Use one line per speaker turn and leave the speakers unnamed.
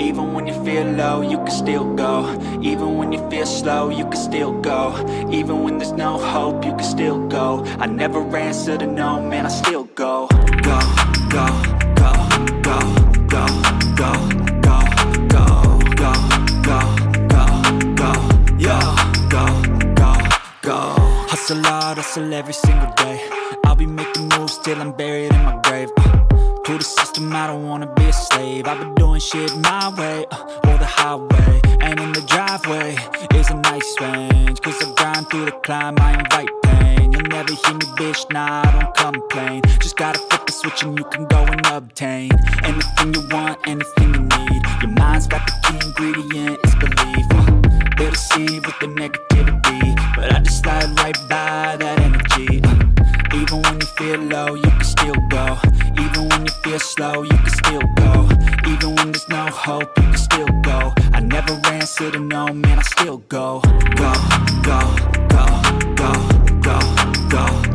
Even when you feel low, you can still go. Even when you feel slow, you can still go. Even when there's no hope, you can still go. I never answer to no, man, I still go. Go, go, go, go, go, go, go, go, go, go, go, go, yo, go, go, go. Hustle hard, hustle every single day. I'll be making moves till I'm buried in my grave. To the system, I don't wanna be a slave. I've been doing shit my way, or the highway. And in the driveway is a nice range, cause I grind through the climb, I invite pain. You'll never hear me, bitch, nah, I don't complain. Just gotta flip the switch and you can go and obtain anything you want, anything you need. Your mind's got the key ingredient, it's belief. They deceive with the negativity, but I just slide right by that energy. Even when you feel low, you can still go. Even when you feel slow, you can still go. Even when there's no hope, you can still go. I never answer to no, man, I still go. Go, go, go, go, go, go.